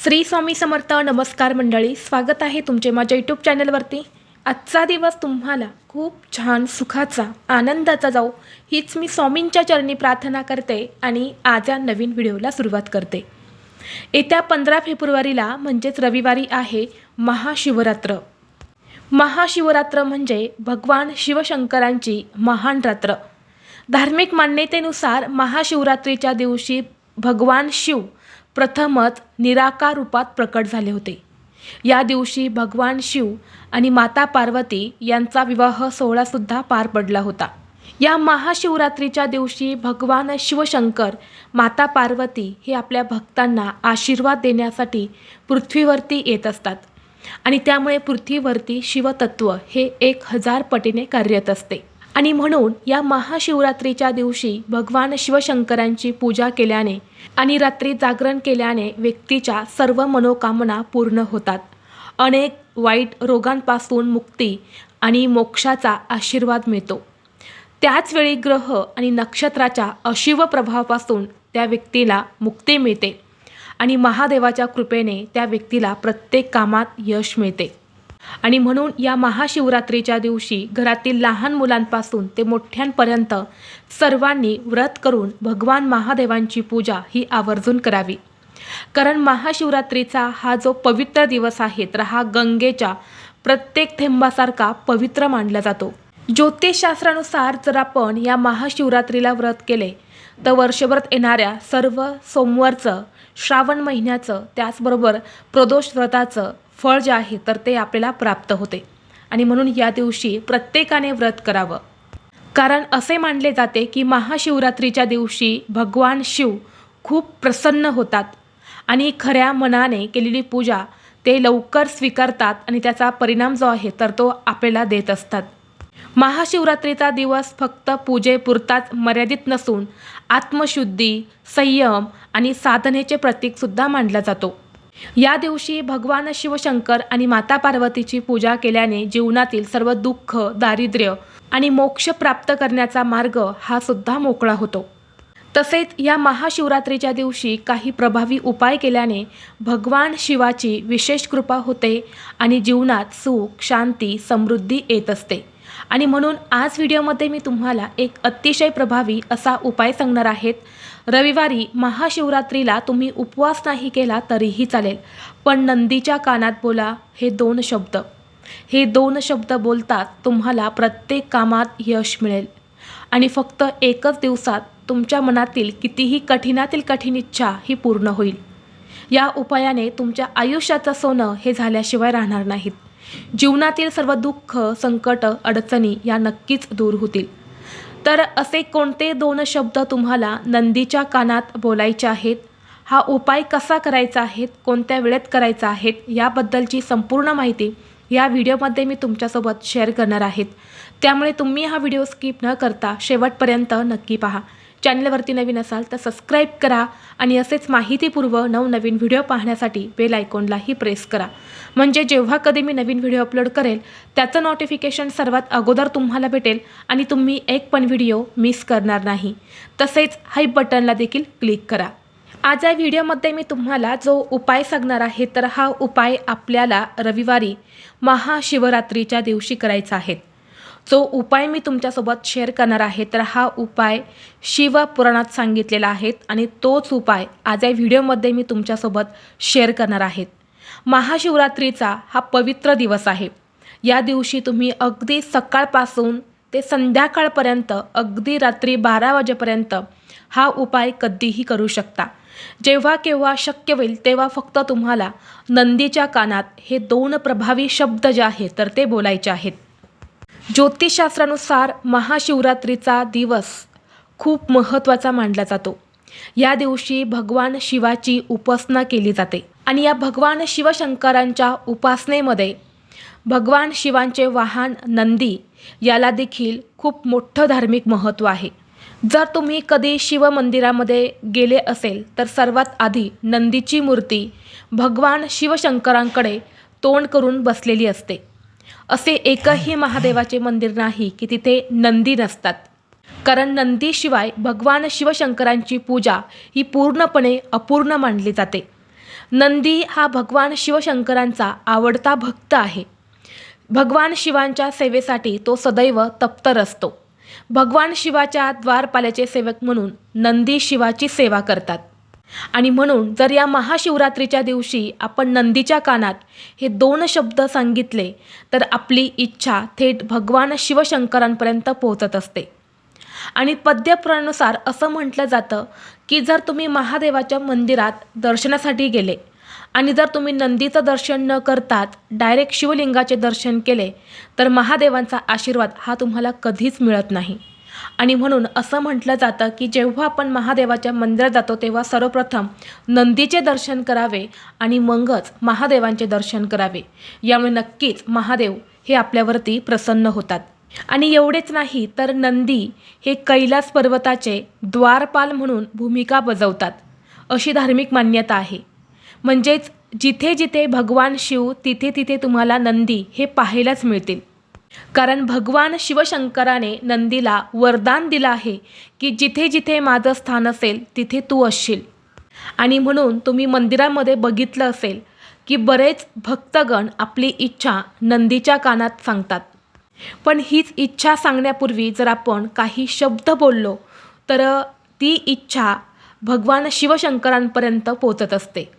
श्री स्वामी समर्थ. नमस्कार मंडळी, स्वागत आहे तुमचे माझ्या यूट्यूब चॅनलवरती. आजचा दिवस तुम्हाला खूप छान सुखाचा आनंदाचा जाऊ हीच मी स्वामींच्या चरणी प्रार्थना करते आणि आज या नवीन व्हिडिओला सुरुवात करते. येत्या 15 फेब्रुवारीला म्हणजेच रविवारी आहे महाशिवरात्र. महाशिवरात्र म्हणजे भगवान शिवशंकरांची महान रात्र. धार्मिक मान्यतेनुसार महाशिवरात्रीच्या दिवशी भगवान शिव प्रथमच निराकार रूपात प्रकट झाले होते. या दिवशी भगवान शिव आणि माता पार्वती यांचा विवाह सोहळासुद्धा पार पडला होता. या महाशिवरात्रीच्या दिवशी भगवान शिवशंकर, माता पार्वती हे आपल्या भक्तांना आशीर्वाद देण्यासाठी पृथ्वीवरती येत असतात आणि त्यामुळे पृथ्वीवरती शिवतत्व हे 1000 पटीने कार्यरत असते. आणि म्हणून या महाशिवरात्रीच्या दिवशी भगवान शिवशंकरांची पूजा केल्याने आणि रात्री जागरण केल्याने व्यक्तीच्या सर्व मनोकामना पूर्ण होतात. अनेक वाईट रोगांपासून मुक्ती आणि मोक्षाचा आशीर्वाद मिळतो. त्याचवेळी ग्रह आणि नक्षत्राच्या अशिव प्रभावापासून त्या व्यक्तीला मुक्ती मिळते आणि महादेवाच्या कृपेने त्या व्यक्तीला प्रत्येक कामात यश मिळते. आणि म्हणून या महाशिवरात्रीच्या दिवशी घरातील लहान मुलांपासून ते मोठ्यांपर्यंत सर्वांनी व्रत करून भगवान महादेवांची पूजा ही आवर्जून करावी. कारण महाशिवरात्रीचा हा जो पवित्र दिवस आहे तर हा गंगेच्या प्रत्येक थेंबासारखा पवित्र मानला जातो. ज्योतिषशास्त्रानुसार जर आपण या महाशिवरात्रीला व्रत केले तर वर्षभरात येणाऱ्या सर्व सोमवारचं, श्रावण महिन्याचं, त्याचबरोबर प्रदोष व्रताचं फळ जे आहे तर ते आपल्याला प्राप्त होते. आणि म्हणून या दिवशी प्रत्येकाने व्रत करावं. कारण असे मानले जाते की महाशिवरात्रीच्या दिवशी भगवान शिव खूप प्रसन्न होतात आणि खऱ्या मनाने केलेली पूजा ते लवकर स्वीकारतात आणि त्याचा परिणाम जो आहे तर तो आपल्याला देत असतात. महाशिवरात्रीचा दिवस फक्त पूजेपुरताच मर्यादित नसून आत्मशुद्धी, संयम आणि साधनेचे प्रतीकसुद्धा मानला जातो. या दिवशी भगवान शिवशंकर आणि माता पार्वतीची पूजा केल्याने जीवनातील सर्व दुःख, दारिद्र्य आणि मोक्ष प्राप्त करण्याचा मार्ग हा सुद्धा मोकळा होतो. तसेच या महाशिवरात्रीच्या दिवशी काही प्रभावी उपाय केल्याने भगवान शिवाची विशेष कृपा होते आणि जीवनात सुख, शांती, समृद्धी येत असते. आणि म्हणून आज व्हिडिओमध्ये मी तुम्हाला एक अतिशय प्रभावी असा उपाय सांगणार आहेत. रविवारी महाशिवरात्रीला तुम्ही उपवास नाही केला तरीही चालेल, पण नंदीच्या कानात बोला हे 2 शब्द. हे 2 शब्द बोलतात तुम्हाला प्रत्येक कामात यश मिळेल आणि फक्त एकच दिवसात तुमच्या मनातील कितीही कठीणातील कठीण इच्छा ही पूर्ण होईल. या उपायाने तुमच्या आयुष्याचं सोनं हे झाल्याशिवाय राहणार नाहीत. जीवनातील सर्व दुःख, संकट, अडचणी या नक्कीच दूर होतील. तर असे कोणते 2 शब्द तुम्हाला नंदीच्या कानात बोलायचे आहेत, हा उपाय कसा करायचा आहे, कोणत्या वेळेत करायचा आहे याबद्दलची संपूर्ण माहिती या व्हिडिओमध्ये मी तुमच्यासोबत शेअर करणार आहेत. त्यामुळे तुम्ही हा व्हिडिओ स्किप न करता शेवटपर्यंत नक्की पहा. चॅनलवरती नवीन असाल तर सबस्क्राईब करा आणि असेच माहितीपूर्व नवनवीन व्हिडिओ पाहण्यासाठी बेल आयकॉनलाही प्रेस करा. म्हणजे जेव्हा कधी मी नवीन व्हिडिओ अपलोड करेल त्याचं नोटिफिकेशन सर्वात अगोदर तुम्हाला भेटेल आणि तुम्ही एक पण व्हिडिओ मिस करणार नाही. तसेच हाय बटनला देखील क्लिक करा. आज या व्हिडिओमध्ये मी तुम्हाला जो उपाय सांगणार आहे तर हा उपाय आपल्याला रविवारी महाशिवरात्रीच्या दिवशी करायचा आहे. जो उपाय मी तुमच्यासोबत शेअर करणार आहे तर हा उपाय शिवपुराणात सांगितलेला आहे आणि तोच उपाय आज या व्हिडिओमध्ये मी तुमच्यासोबत शेअर करणार आहे. महाशिवरात्रीचा हा पवित्र दिवस आहे. या दिवशी तुम्ही अगदी सकाळपासून ते संध्याकाळपर्यंत, अगदी रात्री 12 वाजेपर्यंत हा उपाय कधीही करू शकता. जेव्हा केव्हा शक्य होईल तेव्हा फक्त तुम्हाला नंदीच्या कानात हे 2 प्रभावी शब्द जे आहेत तर ते बोलायचे आहेत. ज्योतिषशास्त्रानुसार महाशिवरात्रीचा दिवस खूप महत्त्वाचा मानला जातो. या दिवशी भगवान शिवाची उपासना केली जाते आणि या भगवान शिवशंकरांच्या उपासनेमध्ये भगवान शिवांचे वाहन नंदी याला देखील खूप मोठं धार्मिक महत्त्व आहे. जर तुम्ही कधी शिव मंदिरामध्ये गेले असेल तर सर्वात आधी नंदीची मूर्ती भगवान शिवशंकरांकडे तोंड करून बसलेली असते. असे एकही महादेवाचे मंदिर नाही की तिथे नंदी नसतात. कारण नंदीशिवाय भगवान शिवशंकरांची पूजा ही पूर्णपणे अपूर्ण मानली जाते. नंदी हा भगवान शिवशंकरांचा आवडता भक्त आहे. भगवान शिवांच्या सेवेसाठी तो सदैव तत्पर असतो. भगवान शिवाच्या द्वारपालाचे सेवक म्हणून नंदी शिवाची सेवा करतात. आणि म्हणून जर या महाशिवरात्रीच्या दिवशी आपण नंदीच्या कानात हे 2 शब्द सांगितले तर आपली इच्छा थेट भगवान शिवशंकरांपर्यंत पोहोचत असते. आणि पद्यपुराणानुसार असं म्हटलं जातं की जर तुम्ही महादेवाच्या मंदिरात दर्शनासाठी गेले आणि जर तुम्ही नंदीचं दर्शन न करताच डायरेक्ट शिवलिंगाचे दर्शन केले तर महादेवांचा आशीर्वाद हा तुम्हाला कधीच मिळत नाही. आणि म्हणून असं म्हटलं जातं की जेव्हा आपण महादेवाच्या मंदिरात जातो तेव्हा सर्वप्रथम नंदीचे दर्शन करावे आणि मगच महादेवांचे दर्शन करावे. यामुळे नक्कीच महादेव हे आपल्यावरती प्रसन्न होतात. आणि एवढेच नाही तर नंदी हे कैलास पर्वताचे द्वारपाल म्हणून भूमिका बजावतात अशी धार्मिक मान्यता आहे. म्हणजेच जिथे जिथे भगवान शिव तिथे तिथे तुम्हाला नंदी हे पाहायलाच मिळतील. कारण भगवान शिवशंकराने नंदीला वरदान दिलं आहे की जिथे जिथे माझं स्थान असेल तिथे तू असशील. आणि म्हणून तुम्ही मंदिरामध्ये बघितलं असेल की बरेच भक्तगण आपली इच्छा नंदीच्या कानात सांगतात. पण हीच इच्छा सांगण्यापूर्वी जर आपण काही शब्द बोललो तर ती इच्छा भगवान शिवशंकरांपर्यंत पोहोचत असते.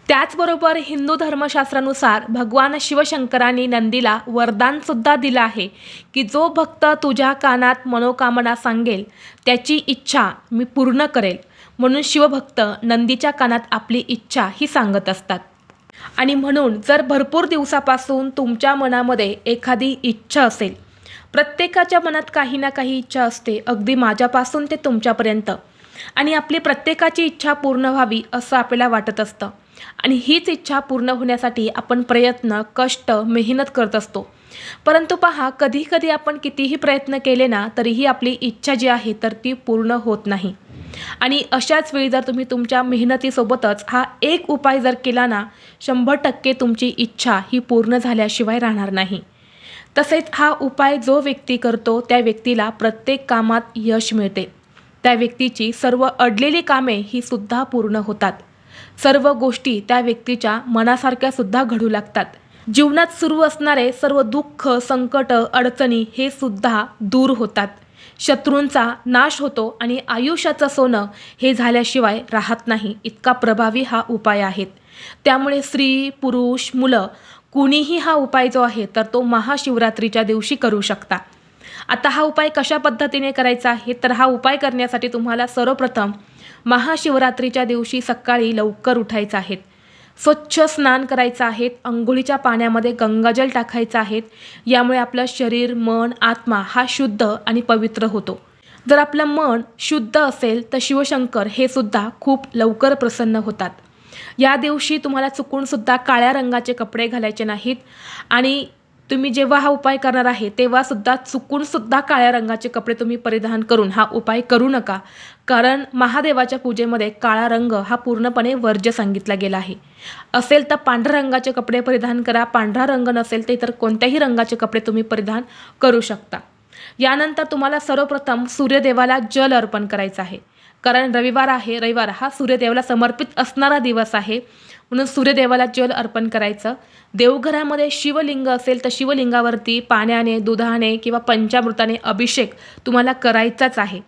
त्याचबरोबर हिंदू धर्मशास्त्रानुसार भगवान शिवशंकरांनी नंदीला वरदानसुद्धा दिलं आहे की जो भक्त तुझ्या कानात मनोकामना सांगेल त्याची इच्छा मी पूर्ण करेल. म्हणून शिवभक्त नंदीच्या कानात आपली इच्छा ही सांगत असतात. आणि म्हणून जर भरपूर दिवसापासून तुमच्या मनामध्ये एखादी इच्छा असेल, प्रत्येकाच्या मनात काही ना काही इच्छा असते, अगदी माझ्यापासून ते तुमच्यापर्यंत, आणि आपली प्रत्येकाची इच्छा पूर्ण व्हावी असं आपल्याला वाटत असतं. आणि हीच इच्छा पूर्ण होण्यासाठी आपण प्रयत्न, कष्ट, मेहनत करत असतो. परंतु पहा, कधी कधी आपण कितीही प्रयत्न केले ना तरीही आपली इच्छा जी आहे तर ती पूर्ण होत नाही. आणि अशाच वेळी जर तुम्ही तुमच्या मेहनतीसोबतच हा एक उपाय जर केला ना, 100% तुमची इच्छा ही पूर्ण झाल्याशिवाय राहणार नाही. तसेच हा उपाय जो व्यक्ती करतो त्या व्यक्तीला प्रत्येक कामात यश मिळते. त्या व्यक्तीची सर्व अडलेली कामे ही सुद्धा पूर्ण होतात. सर्व गोष्टी त्या व्यक्तीच्या मनासारख्या सुद्धा घडू लागतात. जीवनात सुरू असणारे सर्व दुःख, संकट, अडचणी हे सुद्धा दूर होतात. शत्रूंचा नाश होतो आणि आयुष्याचं सोनं हे झाल्याशिवाय राहत नाही. इतका प्रभावी हा उपाय आहे. त्यामुळे स्त्री, पुरुष, मुलं कुणीही हा उपाय जो आहे तर तो महाशिवरात्रीच्या दिवशी करू शकता. आता हा उपाय कशा पद्धतीने करायचा आहे तर हा उपाय करण्यासाठी तुम्हाला सर्वप्रथम महाशिवरात्रीच्या दिवशी सकाळी लवकर उठायचं आहे. स्वच्छ स्नान करायचं आहे. अंघोळीच्या पाण्यामध्ये गंगाजल टाकायचं आहे. यामुळे आपलं शरीर, मन, आत्मा हा शुद्ध आणि पवित्र होतो. जर आपलं मन शुद्ध असेल तर शिवशंकर हे सुद्धा खूप लवकर प्रसन्न होतात. या दिवशी तुम्हाला चुकूनसुद्धा काळ्या रंगाचे कपडे घालायचे नाहीत. आणि तुम्ही जेव्हा हा उपाय करणार आहे तेव्हासुद्धा चुकूनसुद्धा काळ्या रंगाचे कपडे तुम्ही परिधान करून हा उपाय करू नका. कारण महादेवाच्या पूजेमध्ये काळा रंग हा पूर्णपणे वर्ज्य सांगितला गेला आहे. असेल तर पांढऱ्या रंगाचे कपडे परिधान करा. पांढरा रंग नसेल तर इतर कोणत्याही रंगाचे कपडे तुम्ही परिधान करू शकता. यानंतर तुम्हाला सर्वप्रथम सूर्यदेवाला जल अर्पण करायचं आहे. कारण रविवार आहे. रविवार हा सूर्यदेवाला समर्पित असणारा दिवस आहे. म्हणून सूर्यदेवाला जल अर्पण करायचं. देवघरामध्ये शिवलिंग असेल तर शिवलिंगावरती पाण्याने, दुधाने किंवा पंचामृताने अभिषेक तुम्हाला करायचाच आहे.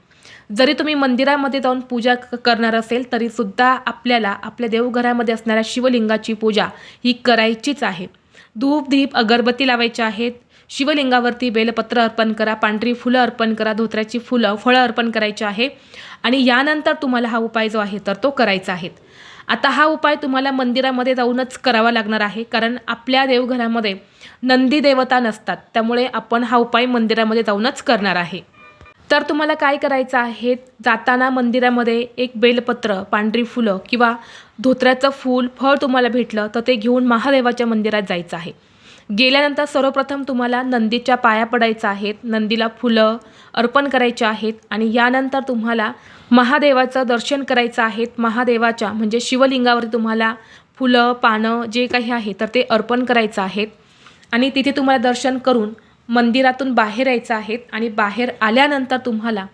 जरी तुम्ही मंदिरामध्ये जाऊन पूजा करणार असेल तरीसुद्धा आपल्याला आपल्या देवघरामध्ये असणाऱ्या शिवलिंगाची पूजा ही करायचीच आहे. धूप, दीप, अगरबत्ती लावायच्या आहेत. शिवलिंगावरती बेलपत्र अर्पण करा, पांढरी फुलं अर्पण करा, धोत्र्याची फळं अर्पण करायची आहे. आणि यानंतर तुम्हाला हा उपाय जो आहे तर तो करायचा आहे. आता हा उपाय तुम्हाला मंदिरामध्ये जाऊनच करावा लागणार आहे. कारण आपल्या देवघरामध्ये नंदी देवता नसतात. त्यामुळे आपण हा उपाय मंदिरामध्ये जाऊनच करणार आहे. तर तुम्हाला काय करायचं आहे, जाताना मंदिरामध्ये एक बेलपत्र, पांढरी फुलं किंवा धोत्र्याचं फूल, फळ तुम्हाला भेटलं तर ते घेऊन महादेवाच्या मंदिरात जायचं आहे. गेल्यानंतर सर्वप्रथम तुम्हाला नंदीच्या पाया पडायचं आहेत. नंदीला फुलं अर्पण करायची आहेत. आणि यानंतर तुम्हाला महादेवाचं दर्शन करायचं आहे. महादेवाच्या म्हणजे शिवलिंगावर तुम्हाला फुलं, पानं जे काही आहे तर ते अर्पण करायचं आहे. आणि तिथे तुम्हाला दर्शन करून मंदिरातून बाहेर यायचं आहे. आणि बाहेर आल्यानंतर तुम्हाला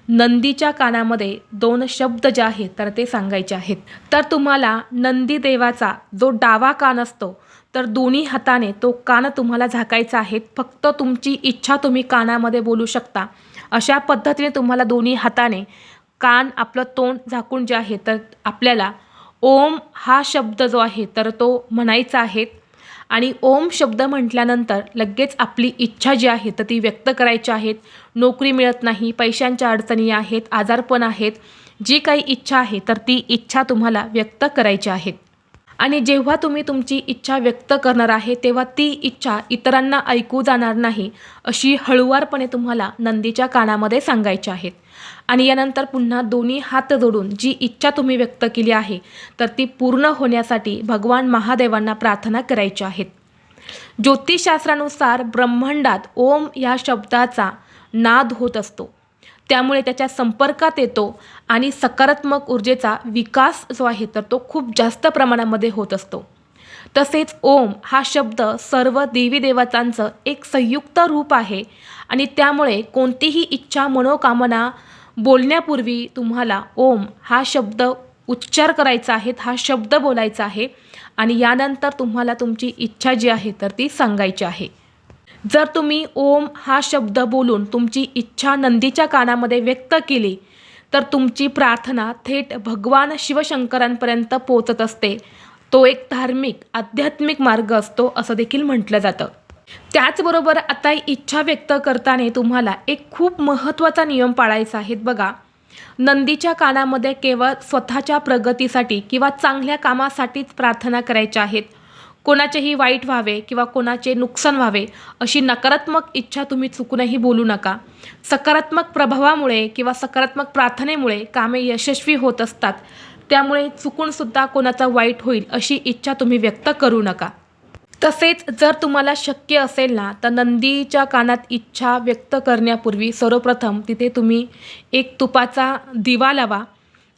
नंदीच्या कानामध्ये 2 शब्द जे आहेत तर ते सांगायचे आहेत. तर तुम्हाला नंदी देवाचा जो डावा कान असतो तर दोन्ही हाताने तो कान तुम्हाला झाकायचा आहे. फक्त तुमची इच्छा तुम्ही कानामध्ये बोलू शकता. अशा पद्धतीने तुम्हाला दोन्ही हाताने कान आपलं तोंड झाकून जे आहे तर आपल्याला ओम हा शब्द जो आहे तर तो म्हणायचा आहे. आणि ओम शब्द म्हटल्यानंतर लगेच आपली इच्छा जी आहे तर ती व्यक्त करायची आहेत. नोकरी मिळत नाही, पैशांच्या अडचणी आहेत, आजारपण आहेत, जी काही इच्छा आहे तर ती इच्छा तुम्हाला व्यक्त करायची आहेत. आणि जेव्हा तुम्ही तुमची इच्छा व्यक्त करणार आहे तेव्हा ती इच्छा इतरांना ऐकू जाणार नाही अशी हळुवारपणे तुम्हाला नंदीच्या कानामध्ये सांगायची आहेत. आणि यानंतर पुन्हा दोन्ही हात जोडून जी इच्छा तुम्ही व्यक्त केली आहे तर ती पूर्ण होण्यासाठी भगवान महादेवांना प्रार्थना करायची आहेत. ज्योतिषशास्त्रानुसार ब्रह्मांडात ओम या शब्दाचा नाद होत असतो, त्यामुळे त्याच्या संपर्कात येतो आणि सकारात्मक ऊर्जेचा विकास जो आहे तर तो खूप जास्त प्रमाणामध्ये होत असतो. तसेच ओम हा शब्द सर्व देवी देवतांचं एक संयुक्त रूप आहे आणि त्यामुळे कोणतीही इच्छा मनोकामना बोलण्यापूर्वी तुम्हाला ओम हा शब्द उच्चार करायचा आहे, हा शब्द बोलायचा आहे आणि यानंतर तुम्हाला तुमची इच्छा जी आहे तर ती सांगायची आहे. जर तुम्ही ओम हा शब्द बोलून तुमची इच्छा नंदीच्या कानामध्ये व्यक्त केली तर तुमची प्रार्थना थेट भगवान शिवशंकरांपर्यंत पोहोचत असते. तो एक धार्मिक आध्यात्मिक मार्ग असतो असं देखील म्हटलं जातं. त्याचबरोबर आता इच्छा व्यक्त करताना तुम्हाला एक खूप महत्त्वाचा नियम पाळायचा आहे बघा. नंदीच्या कानामध्ये केवळ स्वतःच्या प्रगतीसाठी किंवा चांगल्या कामासाठीच प्रार्थना करायच्या आहेत. कोणाचेही वाईट व्हावे किंवा कोणाचे नुकसान व्हावे अशी नकारात्मक इच्छा तुम्ही चुकूनही बोलू नका. सकारात्मक प्रभावामुळे किंवा सकारात्मक प्रार्थनेमुळे कामे यशस्वी होत असतात, त्यामुळे चुकूनसुद्धा कोणाचा वाईट होईल अशी इच्छा तुम्ही व्यक्त करू नका. तसेच जर तुम्हाला शक्य असेल ना तर नंदीच्या कानात इच्छा व्यक्त करण्यापूर्वी सर्वप्रथम तिथे तुम्ही एक तुपाचा दिवा लावा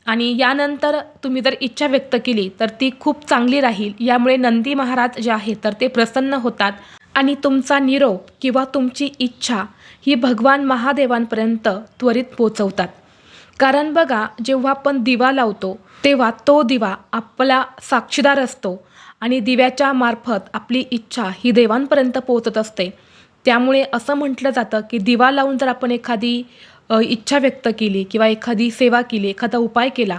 आणि यानंतर तुम्ही जर इच्छा व्यक्त केली तर ती खूप चांगली राहील. यामुळे नंदी महाराज जे आहे तर ते प्रसन्न होतात आणि तुमचा निरोप किंवा तुमची इच्छा ही भगवान महादेवांपर्यंत त्वरित पोचवतात. कारण बघा, जेव्हा आपण दिवा लावतो तेव्हा तो दिवा आपला साक्षीदार असतो आणि दिव्याच्या मार्फत आपली इच्छा ही देवांपर्यंत पोहोचत असते. त्यामुळे असं म्हटलं जातं की दिवा लावून जर आपण एखादी इच्छा व्यक्त केली किंवा एखादी सेवा केली, एखादा उपाय केला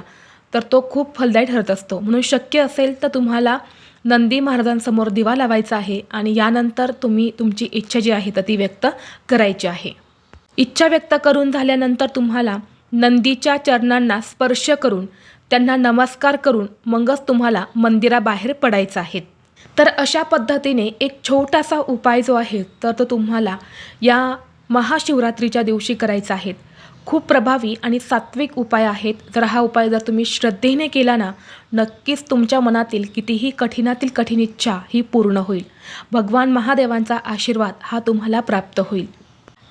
तर तो खूप फलदायी ठरत असतो. म्हणून शक्य असेल तर तुम्हाला नंदी महाराजांसमोर दिवा लावायचा आहे आणि यानंतर तुम्ही तुमची इच्छा जी आहे तर ती व्यक्त करायची आहे. इच्छा व्यक्त करून झाल्यानंतर तुम्हाला नंदीच्या चरणांना स्पर्श करून त्यांना नमस्कार करून मगच तुम्हाला मंदिराबाहेर पडायचं आहे. तर अशा पद्धतीने एक छोटासा उपाय जो आहे तर तो तुम्हाला या महाशिवरात्रीच्या दिवशी करायचा आहे. खूप प्रभावी आणि सात्विक उपाय आहेत. जर हा उपाय जर तुम्ही श्रद्धेने केला ना, नक्कीच तुमच्या मनातील कितीही कठीणातील कठीण इच्छा ही पूर्ण होईल. भगवान महादेवांचा आशीर्वाद हा तुम्हाला प्राप्त होईल.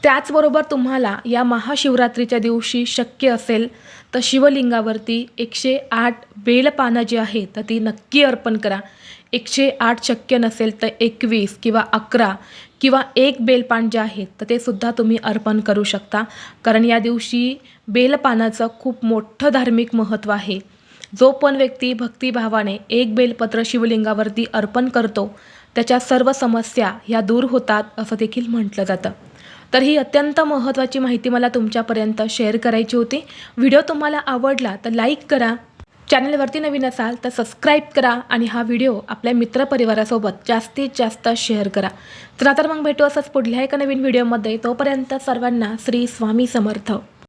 त्याचबरोबर तुम्हाला या महाशिवरात्रीच्या दिवशी शक्य असेल तर शिवलिंगावरती 108 बेलपानं जी आहेत तर ती नक्की अर्पण करा. 108 शक्य नसेल तर 21 किंवा 11 किंवा 1 बेलपान जे आहेत तर ते सुद्धा तुम्ही अर्पण करू शकता. कारण या दिवशी बेलपानाचं खूप मोठं धार्मिक महत्त्व आहे. जो पण व्यक्ती भक्तिभावाने 1 बेलपत्र शिवलिंगावरती अर्पण करतो त्याच्या सर्व समस्या ह्या दूर होतात असं देखील म्हटलं जातं. तर ही अत्यंत महत्त्वाची माहिती मला तुमच्यापर्यंत शेअर करायची होती. व्हिडिओ तुम्हाला आवडला तर लाईक करा, चॅनलवरती नवीन असाल तर सबस्क्राईब करा आणि हा व्हिडिओ आपल्या मित्रपरिवारासोबत जास्तीत जास्त शेअर करा. चला तर मग भेटू असंच पुढल्या एका नवीन व्हिडिओमध्ये. तोपर्यंत सर्वांना श्री स्वामी समर्थ.